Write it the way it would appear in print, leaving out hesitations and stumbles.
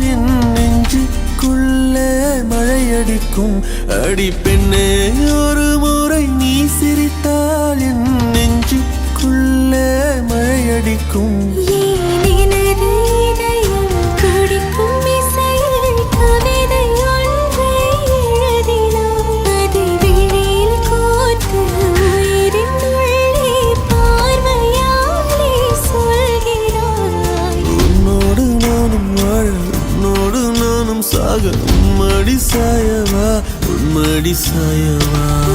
என் நெஞ்சுக்குள்ளே மழையடிக்கும். அடி பெண்ணே, ஒரு முறை நீ சிரித்தால் என் நெஞ்சுக்குள்ளே மழையடிக்கும். சாக உம்மடி சாயவா, உம்மடி சாயவா.